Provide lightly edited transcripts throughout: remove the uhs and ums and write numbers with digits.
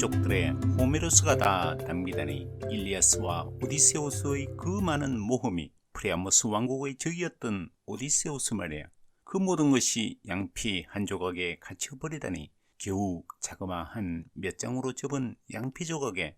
민족들의 호메로스가 다 담기다니 일리아스와 오디세우스의 그 많은 모험이 프리아모스 왕국의 적이었던 오디세우스 말이야. 그 모든 것이 양피 한 조각에 갇혀버리다니 겨우 자그마한 몇 장으로 접은 양피 조각에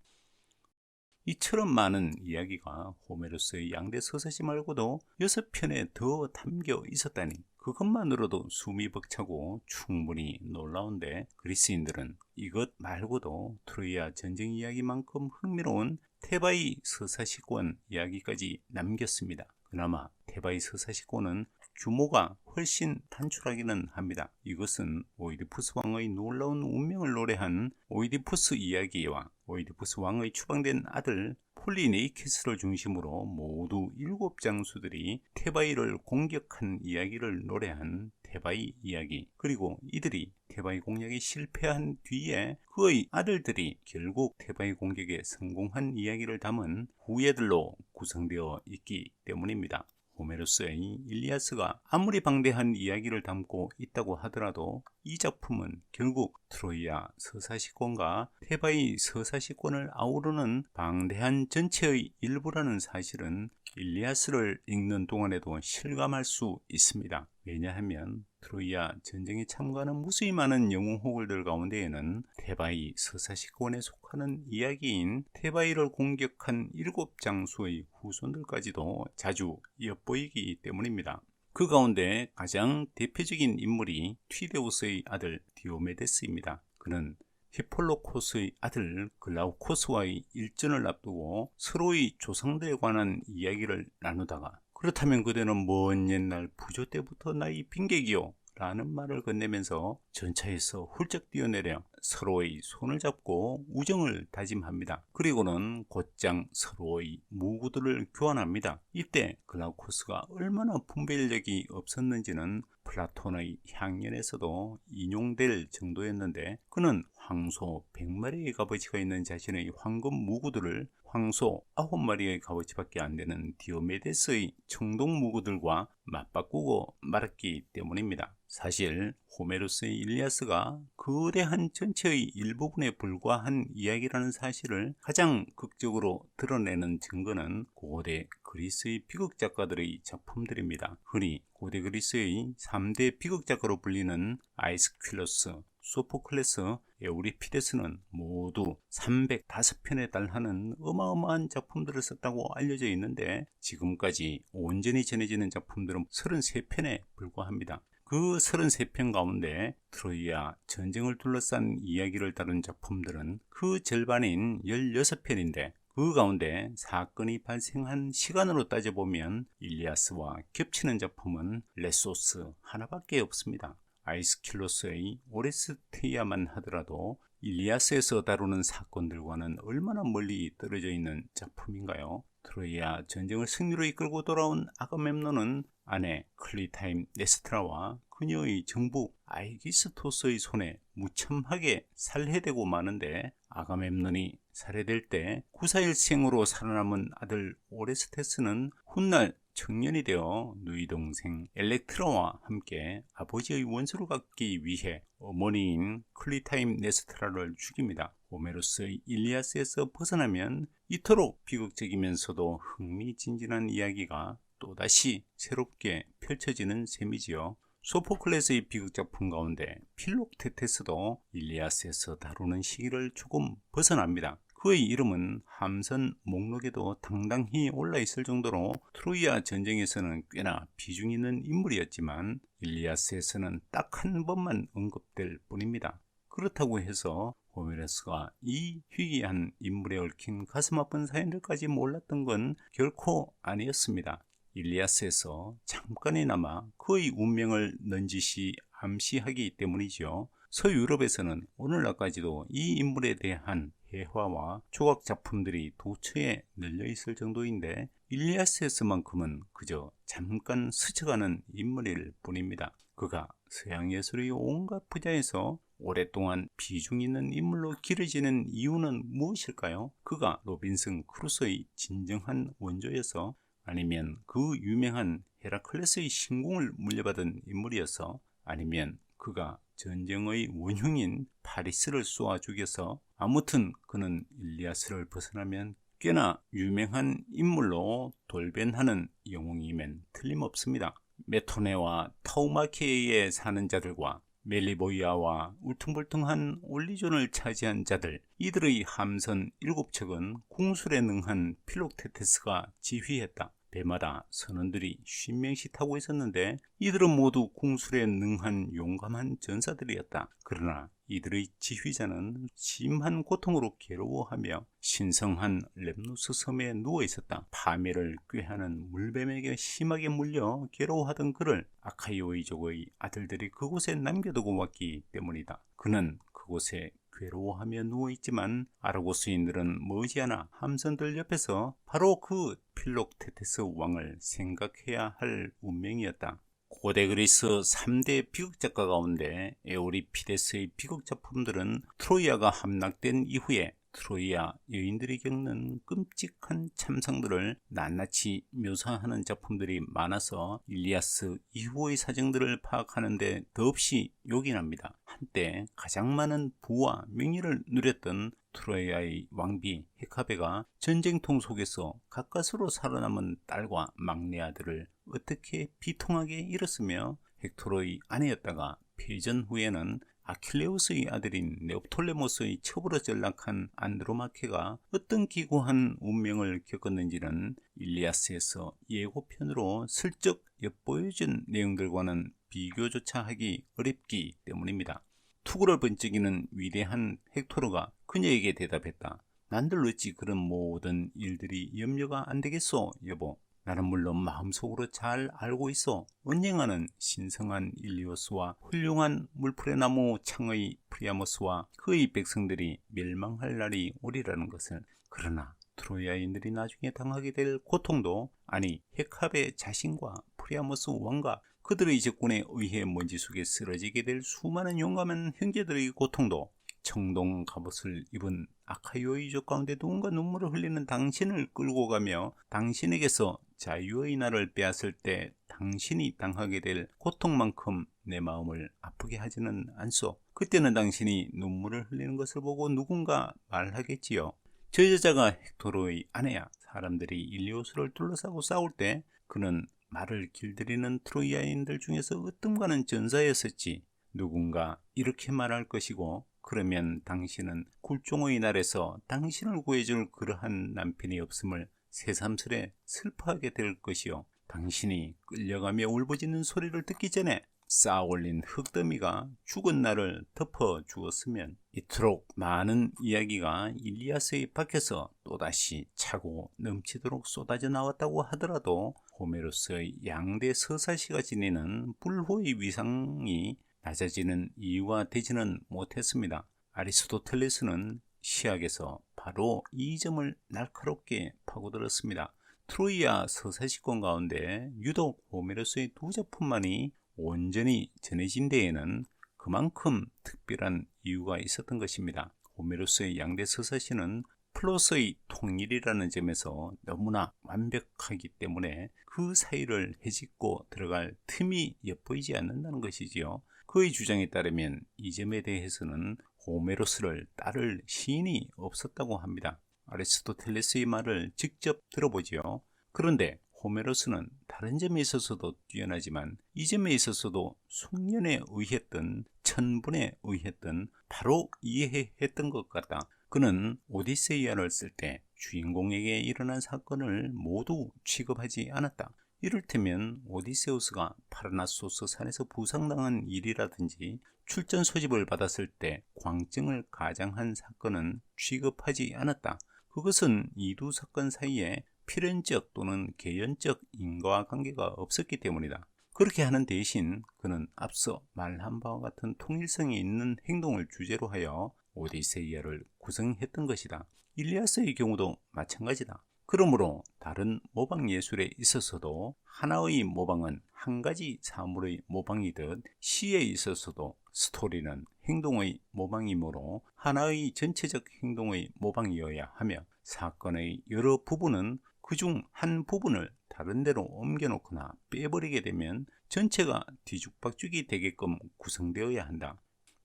이처럼 많은 이야기가 호메로스의 양대 서사시 말고도 6편에 더 담겨 있었다니 그것만으로도 숨이 벅차고 충분히 놀라운데 그리스인들은 이것 말고도 트로이아 전쟁 이야기만큼 흥미로운 테바이 서사시권 이야기까지 남겼습니다. 그나마 테바이 서사시권은 규모가 훨씬 단출하기는 합니다. 이것은 오이디푸스 왕의 놀라운 운명을 노래한 오이디푸스 이야기와 오이디푸스 왕의 추방된 아들 폴리네이케스를 중심으로 모두 7장수들이 테바이를 공격한 이야기를 노래한 테바이 이야기, 그리고 이들이 테바이 공략에 실패한 뒤에 그의 아들들이 결국 테바이 공격에 성공한 이야기를 담은 후예들로 구성되어 있기 때문입니다. 호메로스의 일리아스가 아무리 방대한 이야기를 담고 있다고 하더라도 이 작품은 결국 트로이아 서사시권과 테바이 서사시권을 아우르는 방대한 전체의 일부라는 사실은 일리아스를 읽는 동안에도 실감할 수 있습니다. 왜냐하면 트로이아 전쟁에 참가하는 무수히 많은 영웅호걸들 가운데에는 테바이 서사시권에 속하는 이야기인 테바이를 공격한 7장수의 후손들까지도 자주 엿보이기 때문입니다. 그 가운데 가장 대표적인 인물이 튀데우스의 아들 디오메데스입니다. 그는 히폴로코스의 아들 글라우코스와의 일전을 앞두고 서로의 조상들에 관한 이야기를 나누다가 그렇다면 그대는 먼 옛날 부조 때부터 나의 빈객이요 라는 말을 건네면서 전차에서 훌쩍 뛰어내려 서로의 손을 잡고 우정을 다짐합니다. 그리고는 곧장 서로의 무구들을 교환합니다. 이때 글라우코스가 얼마나 분별력이 없었는지는 플라톤의 향연에서도 인용될 정도였는데 그는 황소 100마리의 값어치가 있는 자신의 황금 무구들을 황소 9마리의 값어치밖에 안 되는 디오메데스의 청동 무구들과 맞바꾸고 말았기 때문입니다. 사실 호메로스의 일리아스가 거대한 전체의 일부분에 불과한 이야기라는 사실을 가장 극적으로 드러내는 증거는 고대 그리스의 비극작가들의 작품들입니다. 흔히 고대 그리스의 3대 비극작가로 불리는 아이스퀼러스, 소포클레스, 에우리피데스는 모두 305편에 달하는 어마어마한 작품들을 썼다고 알려져 있는데 지금까지 온전히 전해지는 작품들은 33편에 불과합니다. 그 33편 가운데 트로이아 전쟁을 둘러싼 이야기를 다룬 작품들은 그 절반인 16편인데 그 가운데 사건이 발생한 시간으로 따져보면 일리아스와 겹치는 작품은 레소스 하나밖에 없습니다. 아이스킬로스의 오레스테이아만 하더라도 일리아스에서 다루는 사건들과는 얼마나 멀리 떨어져 있는 작품인가요? 트로이아 전쟁을 승리로 이끌고 돌아온 아가멤논은 아내 클리타임 네스트라와 그녀의 정부 아이기스토스의 손에 무참하게 살해되고 마는데 아가멤논이 살해될 때 구사일생으로 살아남은 아들 오레스테스는 훗날 청년이 되어 누이 동생 엘렉트라와 함께 아버지의 원수를 갚기 위해 어머니인 클리타임 네스트라를 죽입니다. 호메로스의 일리아스에서 벗어나면 이토록 비극적이면서도 흥미진진한 이야기가 또다시 새롭게 펼쳐지는 셈이지요. 소포클레스의 비극작품 가운데 필록테테스도 일리아스에서 다루는 시기를 조금 벗어납니다. 그의 이름은 함선 목록에도 당당히 올라있을 정도로 트로이아 전쟁에서는 꽤나 비중 있는 인물이었지만 일리아스에서는 딱 한 번만 언급될 뿐입니다. 그렇다고 해서 호메로스가 이 희귀한 인물에 얽힌 가슴 아픈 사연들까지 몰랐던 건 결코 아니었습니다. 일리아스에서 잠깐이나마 그의 운명을 넌지시 암시하기 때문이죠. 서유럽에서는 오늘날까지도 이 인물에 대한 회화와 조각 작품들이 도처에 널려 있을 정도인데 일리아스에서만큼은 그저 잠깐 스쳐가는 인물일 뿐입니다. 그가 서양 예술의 온갖 분야에서 오랫동안 비중 있는 인물로 기려지는 이유는 무엇일까요? 그가 로빈슨 크루소의 진정한 원조여서, 아니면 그 유명한 헤라클레스의 신궁을 물려받은 인물이어서, 아니면 그가 전쟁의 원흉인 파리스를 쏘아 죽여서 아무튼 그는 일리아스를 벗어나면 꽤나 유명한 인물로 돌변하는 영웅이면 틀림없습니다. 메토네와 타우마키에 사는 자들과 멜리보이아와 울퉁불퉁한 올리존을 차지한 자들, 이들의 함선 7척은 궁술에 능한 필록테테스가 지휘했다. 배마다 선원들이 50명씩 타고 있었는데 이들은 모두 궁술에 능한 용감한 전사들이었다. 그러나 이들의 지휘자는 심한 고통으로 괴로워하며 신성한 렙누스 섬에 누워있었다. 파멸을 꾀하는 물뱀에게 심하게 물려 괴로워하던 그를 아카이오이족의 아들들이 그곳에 남겨두고 왔기 때문이다. 그는 그곳에 괴로워하며 누워있지만 아르고스인들은 머지않아 함선들 옆에서 바로 그 필록테테스 왕을 생각해야 할 운명이었다. 고대 그리스 3대 비극작가 가운데 에오리피데스의 비극작품들은 트로이아가 함락된 이후에 트로이아 여인들이 겪는 끔찍한 참상들을 낱낱이 묘사하는 작품들이 많아서 일리아스 이후의 사정들을 파악하는 데 더없이 요긴합니다. 한때 가장 많은 부와 명예를 누렸던 트로이아의 왕비 헤카베가 전쟁통 속에서 가까스로 살아남은 딸과 막내 아들을 어떻게 비통하게 잃었으며 헥토르의 아내였다가 패전 후에는 아킬레우스의 아들인 네옵톨레모스의 첩으로 전락한 안드로마케가 어떤 기구한 운명을 겪었는지는 일리아스에서 예고편으로 슬쩍 엿보여준 내용들과는 비교조차 하기 어렵기 때문입니다. 투구를 번쩍이는 위대한 헥토르가 그녀에게 대답했다. 난들 어찌 그런 모든 일들이 염려가 안 되겠소, 여보. 나는 물론 마음속으로 잘 알고 있어. 언쟁하는 신성한 일리오스와 훌륭한 물풀의 나무 창의 프리아모스와 그의 백성들이 멸망할 날이 오리라는 것을. 그러나 트로이아인들이 나중에 당하게 될 고통도, 아니 헤캅의 자신과 프리아모스 왕과 그들의 적군에 의해 먼지 속에 쓰러지게 될 수많은 용감한 형제들의 고통도, 청동 갑옷을 입은 아카이오이족 가운데 누군가 눈물을 흘리는 당신을 끌고 가며 당신에게서 자유의 날을 빼앗을 때 당신이 당하게 될 고통만큼 내 마음을 아프게 하지는 않소. 그때는 당신이 눈물을 흘리는 것을 보고 누군가 말하겠지요. 저 여자가 헥토르의 아내야. 사람들이 일리오스를 둘러싸고 싸울 때 그는 말을 길들이는 트로이아인들 중에서 으뜸가는 전사였었지. 누군가 이렇게 말할 것이고, 그러면 당신은 굴종의 날에서 당신을 구해줄 그러한 남편이 없음을 새삼스레 슬퍼하게 될 것이요. 당신이 끌려가며 울부짖는 소리를 듣기 전에 쌓아올린 흙더미가 죽은 나를 덮어 주었으면. 이토록 많은 이야기가 일리아스의 밖에서 또다시 차고 넘치도록 쏟아져 나왔다고 하더라도 호메로스의 양대 서사시가 지니는 불호의 위상이 낮아지는 이유가 되지는 못했습니다. 아리스토텔레스는 시학에서 바로 이 점을 날카롭게 파고들었습니다. 트로이아 서사시권 가운데 유독 호메로스의 두 작품만이 온전히 전해진 데에는 그만큼 특별한 이유가 있었던 것입니다. 호메로스의 양대 서사시는 플롯의 통일이라는 점에서 너무나 완벽하기 때문에 그 사이를 헤집고 들어갈 틈이 엿보이지 않는다는 것이지요. 그의 주장에 따르면 이 점에 대해서는 호메로스를 따를 시인이 없었다고 합니다. 아리스토텔레스의 말을 직접 들어보지요. 그런데 호메로스는 다른 점에 있어서도 뛰어나지만 이 점에 있어서도 숙련에 의했든 천분에 의했든 바로 이해했던 것 같다. 그는 오디세이아를 쓸 때 주인공에게 일어난 사건을 모두 취급하지 않았다. 이를테면 오디세우스가 파라나소스 산에서 부상당한 일이라든지 출전 소집을 받았을 때 광증을 가장한 사건은 취급하지 않았다. 그것은 이 두 사건 사이에 필연적 또는 개연적 인과관계가 없었기 때문이다. 그렇게 하는 대신 그는 앞서 말한 바와 같은 통일성이 있는 행동을 주제로 하여 오디세이아를 구성했던 것이다. 일리아스의 경우도 마찬가지다. 그러므로 다른 모방 예술에 있어서도 하나의 모방은 한 가지 사물의 모방이듯 시에 있어서도 스토리는 행동의 모방이므로 하나의 전체적 행동의 모방이어야 하며 사건의 여러 부분은 그중 한 부분을 다른 데로 옮겨놓거나 빼버리게 되면 전체가 뒤죽박죽이 되게끔 구성되어야 한다.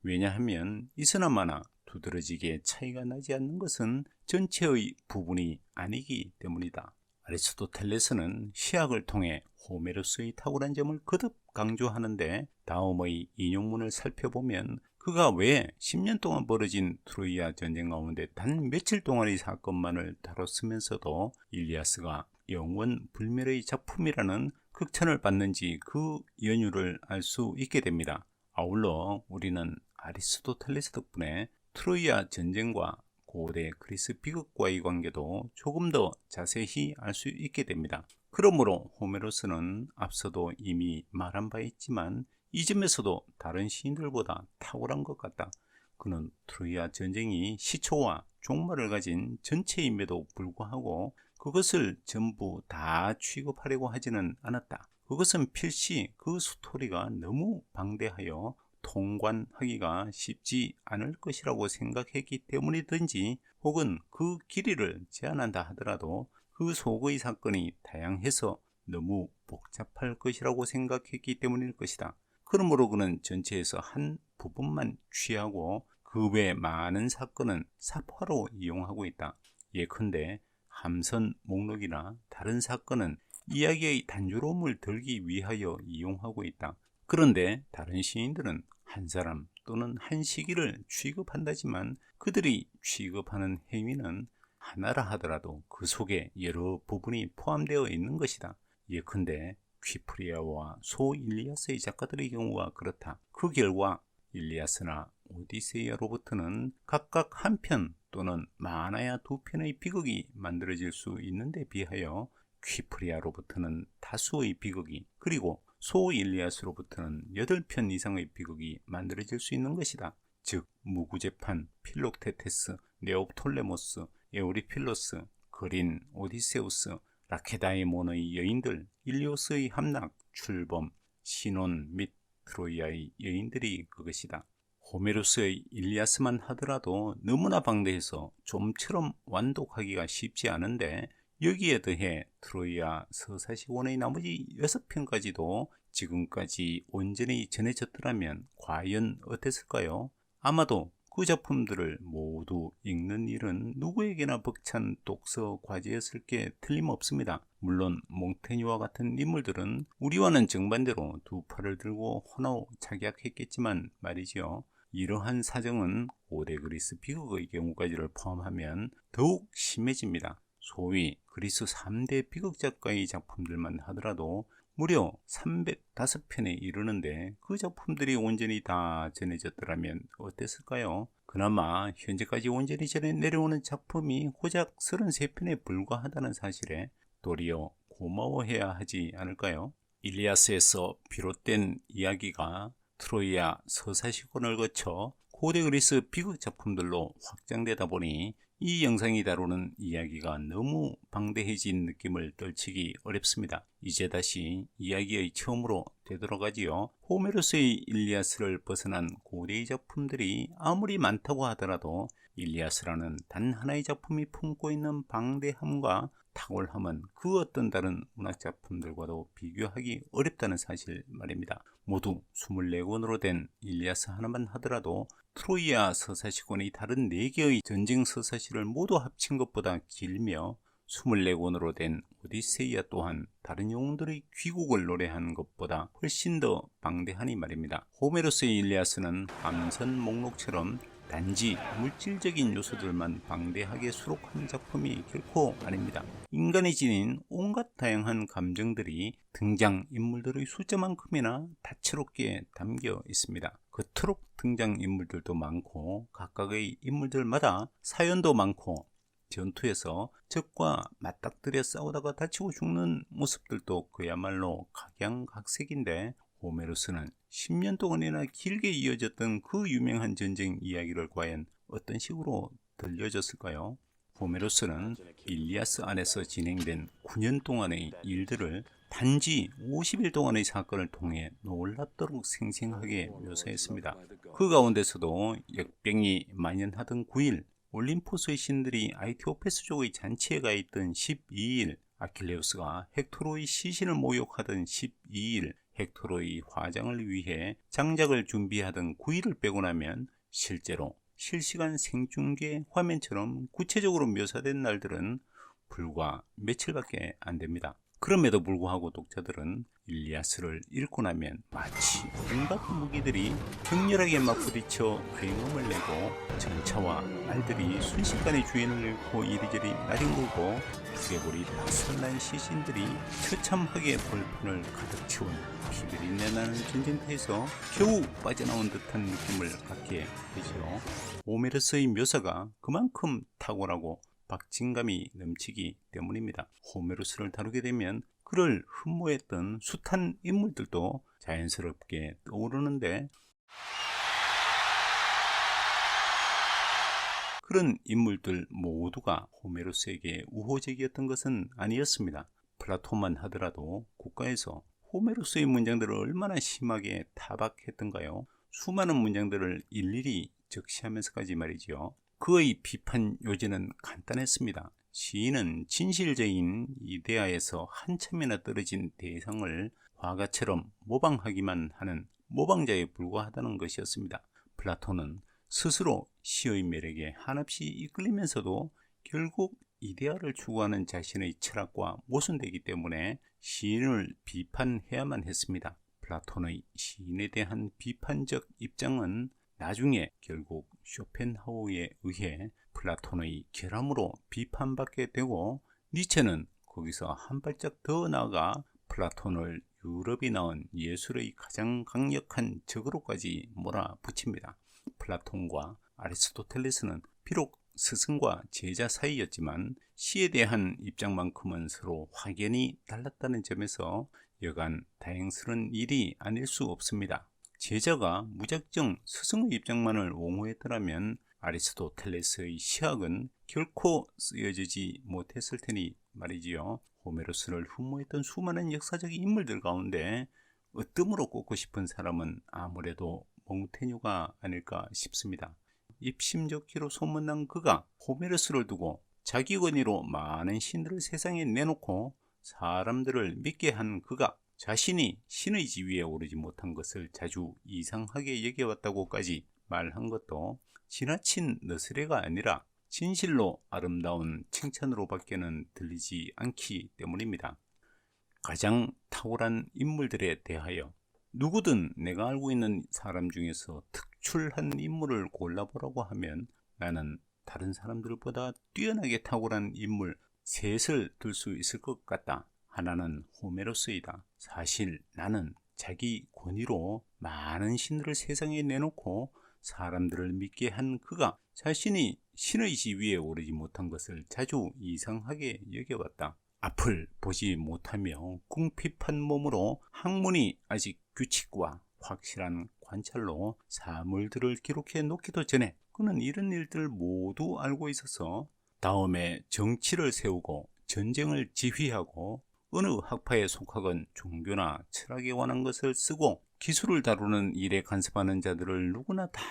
왜냐하면 이서나마나 두드러지게 차이가 나지 않는 것은 전체의 부분이 아니기 때문이다. 아리스토텔레스는 시학을 통해 호메로스의 탁월한 점을 거듭 강조하는데 다음의 인용문을 살펴보면 그가 왜 10년 동안 벌어진 트로이아 전쟁 가운데 단 며칠 동안의 사건만을 다뤘으면서도 일리아스가 영원 불멸의 작품이라는 극찬을 받는지 그 연유를 알 수 있게 됩니다. 아울러 우리는 아리스토텔레스 덕분에 트로이아 전쟁과 고대 그리스 비극과의 관계도 조금 더 자세히 알 수 있게 됩니다. 그러므로 호메로스는 앞서도 이미 말한 바 있지만 이 점에서도 다른 시인들보다 탁월한 것 같다. 그는 트로이아 전쟁이 시초와 종말을 가진 전체임에도 불구하고 그것을 전부 다 취급하려고 하지는 않았다. 그것은 필시 그 스토리가 너무 방대하여 통관하기가 쉽지 않을 것이라고 생각했기 때문이든지 혹은 그 길이를 제한한다 하더라도 그 속의 사건이 다양해서 너무 복잡할 것이라고 생각했기 때문일 것이다. 그러므로 그는 전체에서 한 부분만 취하고 그 외 많은 사건은 사파로 이용하고 있다. 예컨대 함선 목록이나 다른 사건은 이야기의 단조로움을 들기 위하여 이용하고 있다. 그런데 다른 시인들은 한 사람 또는 한 시기를 취급한다지만 그들이 취급하는 행위는 하나라 하더라도 그 속에 여러 부분이 포함되어 있는 것이다. 예컨대 퀴프리아와 소일리아스의 작가들의 경우가 그렇다. 그 결과 일리아스나 오디세이아로부터는 각각 한 편 또는 많아야 두 편의 비극이 만들어질 수 있는데 비하여 퀴프리아로부터는 다수의 비극이 그리고 소일리아스로부터는 8편 이상의 비극이 만들어질 수 있는 것이다. 즉 무구제판, 필록테테스, 네옵톨레모스, 에우리필로스, 거린, 오디세우스, 라케다이몬의 여인들, 일리오스의 함락, 출범, 신혼 및 트로이아의 여인들이 그것이다. 호메로스의 일리아스만 하더라도 너무나 방대해서 좀처럼 완독하기가 쉽지 않은데 여기에 더해 트로이아 서사시원의 나머지 6편까지도 지금까지 온전히 전해졌더라면 과연 어땠을까요? 아마도 그 작품들을 모두 읽는 일은 누구에게나 벅찬 독서 과제였을 게 틀림없습니다. 물론 몽테뉴와 같은 인물들은 우리와는 정반대로 두 팔을 들고 혼화착약했겠지만 말이지요. 이러한 사정은 고대 그리스 비극의 경우까지를 포함하면 더욱 심해집니다. 소위 그리스 3대 비극작가의 작품들만 하더라도 무려 305편에 이르는데 그 작품들이 온전히 다 전해졌더라면 어땠을까요? 그나마 현재까지 온전히 전해 내려오는 작품이 고작 33편에 불과하다는 사실에 도리어 고마워해야 하지 않을까요? 일리아스에서 비롯된 이야기가 트로이아 서사시권을 거쳐 고대 그리스 비극 작품들로 확장되다 보니 이 영상이 다루는 이야기가 너무 방대해진 느낌을 떨치기 어렵습니다. 이제 다시 이야기의 처음으로 되돌아가지요. 호메로스의 일리아스를 벗어난 고대의 작품들이 아무리 많다고 하더라도 일리아스라는 단 하나의 작품이 품고 있는 방대함과 탁월함은 그 어떤 다른 문학작품들과도 비교하기 어렵다는 사실 말입니다. 모두 24권으로 된 일리아스 하나만 하더라도 트로이아 서사시권의 다른 4개의 전쟁 서사시를 모두 합친 것보다 길며 24권으로 된 오디세이아 또한 다른 영웅들의 귀국을 노래한 것보다 훨씬 더 방대하니 말입니다. 호메로스의 일리아스는 함선 목록처럼 단지 물질적인 요소들만 방대하게 수록한 작품이 결코 아닙니다. 인간이 지닌 온갖 다양한 감정들이 등장인물들의 숫자만큼이나 다채롭게 담겨 있습니다. 그토록 등장인물들도 많고 각각의 인물들마다 사연도 많고 전투에서 적과 맞닥뜨려 싸우다가 다치고 죽는 모습들도 그야말로 각양각색인데 호메로스는 10년 동안이나 길게 이어졌던 그 유명한 전쟁 이야기를 과연 어떤 식으로 들려줬을까요? 호메로스는 일리아스 안에서 진행된 9년 동안의 일들을 단지 50일 동안의 사건을 통해 놀랍도록 생생하게 묘사했습니다. 그 가운데서도 역병이 만연하던 9일, 올림포스의 신들이 아이티오페스족의 잔치에 가 있던 12일, 아킬레우스가 헥토로의 시신을 모욕하던 12일, 헥토르의 화장을 위해 장작을 준비하던 9일을 빼고 나면 실제로 실시간 생중계 화면처럼 구체적으로 묘사된 날들은 불과 며칠밖에 안 됩니다. 그럼에도 불구하고 독자들은 일리아스를 읽고 나면 마치 온갖 무기들이 격렬하게 맞부딪혀 굉음을 내고 전차와 말들이 순식간에 주인을 잃고 이리저리 나뒹굴고 두개골이 박살난 시신들이 처참하게 벌판을 가득 채운 피비린내 나는 전쟁터에서 겨우 빠져나온 듯한 느낌을 갖게 되죠. 호메로스의 묘사가 그만큼 탁월하고 박진감이 넘치기 때문입니다. 호메로스를 다루게 되면 그를 흠모했던 숱한 인물들도 자연스럽게 떠오르는데, 그런 인물들 모두가 호메로스에게 우호적이었던 것은 아니었습니다. 플라톤만 하더라도 국가에서 호메로스의 문장들을 얼마나 심하게 타박했던가요? 수많은 문장들을 일일이 적시하면서까지 말이지요. 그의 비판 요지는 간단했습니다. 시인은 진실적인 이데아에서 한참이나 떨어진 대상을 화가처럼 모방하기만 하는 모방자에 불과하다는 것이었습니다. 플라톤은 스스로 시의 매력에 한없이 이끌리면서도 결국 이데아를 추구하는 자신의 철학과 모순되기 때문에 시인을 비판해야만 했습니다. 플라톤의 시인에 대한 비판적 입장은 나중에 결국 쇼펜하우어에 의해 플라톤의 결함으로 비판받게 되고, 니체는 거기서 한 발짝 더 나아가 플라톤을 유럽이 낳은 예술의 가장 강력한 적으로까지 몰아붙입니다. 플라톤과 아리스토텔레스는 비록 스승과 제자 사이였지만 시에 대한 입장만큼은 서로 확연히 달랐다는 점에서 여간 다행스러운 일이 아닐 수 없습니다. 제자가 무작정 스승의 입장만을 옹호했더라면 아리스토텔레스의 시학은 결코 쓰여지지 못했을 테니 말이지요. 호메로스를 흠모했던 수많은 역사적 인물들 가운데 으뜸으로 꼽고 싶은 사람은 아무래도 몽테뉴가 아닐까 싶습니다. 입심좋기로 소문난 그가 호메로스를 두고 자기 권위로 많은 신들을 세상에 내놓고 사람들을 믿게 한 그가 자신이 신의 지위에 오르지 못한 것을 자주 이상하게 여겨왔다고까지 말한 것도 지나친 너스레가 아니라 진실로 아름다운 칭찬으로밖에는 들리지 않기 때문입니다. 가장 탁월한 인물들에 대하여 누구든 내가 알고 있는 사람 중에서 특출한 인물을 골라보라고 하면 나는 다른 사람들보다 뛰어나게 탁월한 인물 셋을 들 수 있을 것 같다. 하나는 호메로스이다. 사실 나는 자기 권위로 많은 신들을 세상에 내놓고 사람들을 믿게 한 그가 자신이 신의 지위에 오르지 못한 것을 자주 이상하게 여겨왔다. 앞을 보지 못하며 궁핍한 몸으로 학문이 아직 규칙과 확실한 관찰로 사물들을 기록해 놓기도 전에 그는 이런 일들 모두 알고 있어서 다음에 정치를 세우고 전쟁을 지휘하고 어느 학파에 속하건 종교나 철학에 관한 것을 쓰고 기술을 다루는 일에 간섭하는 자들을 누구나 다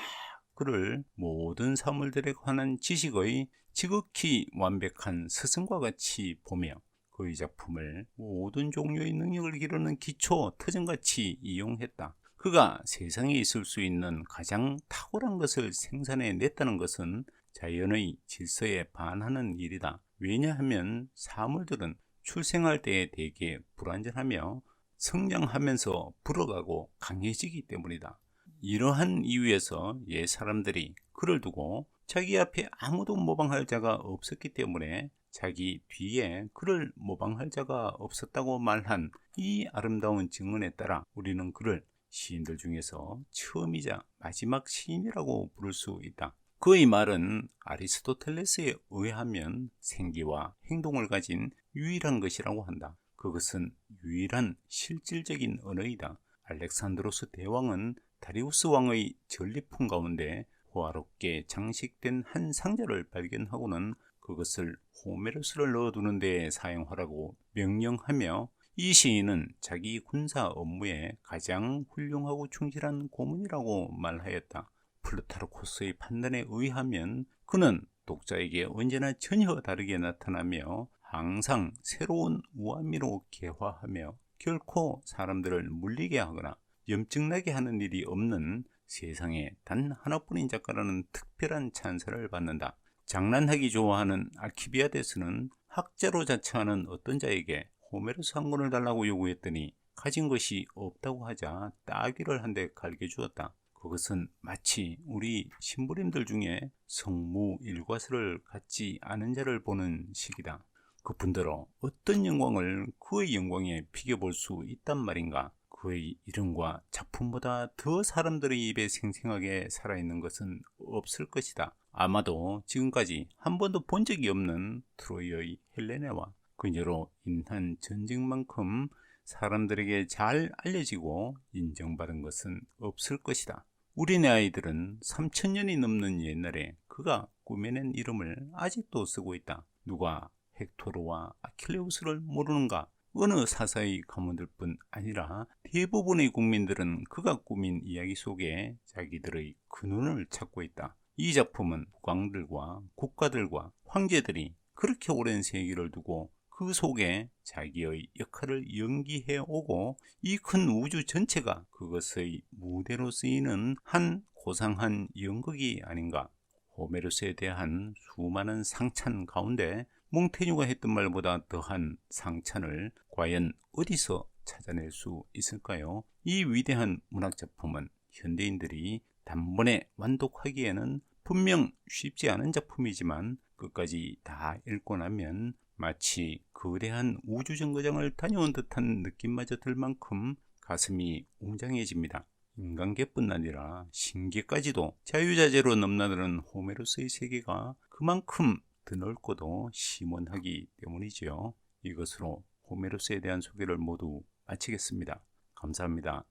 그를 모든 사물들에 관한 지식의 지극히 완벽한 스승과 같이 보며 그의 작품을 모든 종류의 능력을 기르는 기초 터전같이 이용했다. 그가 세상에 있을 수 있는 가장 탁월한 것을 생산해 냈다는 것은 자연의 질서에 반하는 일이다. 왜냐하면 사물들은 출생할 때에 대개 불완전하며 성장하면서 불어가고 강해지기 때문이다. 이러한 이유에서 옛 사람들이 그를 두고 자기 앞에 아무도 모방할 자가 없었기 때문에 자기 뒤에 그를 모방할 자가 없었다고 말한 이 아름다운 증언에 따라 우리는 그를 시인들 중에서 처음이자 마지막 시인이라고 부를 수 있다. 그의 말은 아리스토텔레스에 의하면 생기와 행동을 가진 유일한 것이라고 한다. 그것은 유일한 실질적인 언어이다. 알렉산드로스 대왕은 다리우스 왕의 전리품 가운데 호화롭게 장식된 한 상자를 발견하고는 그것을 호메로스를 넣어두는 데 사용하라고 명령하며 이 시인은 자기 군사 업무에 가장 훌륭하고 충실한 고문이라고 말하였다. 플루타르코스의 판단에 의하면 그는 독자에게 언제나 전혀 다르게 나타나며 항상 새로운 우아미로 개화하며 결코 사람들을 물리게 하거나 염증나게 하는 일이 없는 세상에 단 하나뿐인 작가라는 특별한 찬사를 받는다. 장난하기 좋아하는 알키비아데스는 학자로 자처하는 어떤 자에게 호메로스 한 권을 달라고 요구했더니 가진 것이 없다고 하자 따귀를 한 대 갈겨주었다. 그것은 마치 우리 신부님들 중에 성무 일과서를 갖지 않은 자를 보는 식이다. 그뿐더러 어떤 영광을 그의 영광에 비교볼 수 있단 말인가. 그의 이름과 작품보다 더 사람들의 입에 생생하게 살아있는 것은 없을 것이다. 아마도 지금까지 한 번도 본 적이 없는 트로이의 헬레네와 그녀로 인한 전쟁만큼 사람들에게 잘 알려지고 인정받은 것은 없을 것이다. 우리네 아이들은 3000년이 넘는 옛날에 그가 꾸며낸 이름을 아직도 쓰고 있다. 누가 헥토르와 아킬레우스를 모르는가? 어느 사사의 가문들뿐 아니라 대부분의 국민들은 그가 꾸민 이야기 속에 자기들의 근원을 찾고 있다. 이 작품은 국왕들과 국가들과 황제들이 그렇게 오랜 세기를 두고 그 속에 자기의 역할을 연기해 오고 이 큰 우주 전체가 그것의 무대로 쓰이는 한 고상한 연극이 아닌가. 호메로스에 대한 수많은 상찬 가운데 몽테뉴가 했던 말보다 더한 상찬을 과연 어디서 찾아낼 수 있을까요? 이 위대한 문학작품은 현대인들이 단번에 완독하기에는 분명 쉽지 않은 작품이지만 끝까지 다 읽고 나면 마치 거대한 우주정거장을 다녀온 듯한 느낌마저 들 만큼 가슴이 웅장해집니다. 인간계뿐 아니라 신계까지도 자유자재로 넘나드는 호메로스의 세계가 그만큼 드넓고도 심원하기 때문이지요. 이것으로 호메로스에 대한 소개를 모두 마치겠습니다. 감사합니다.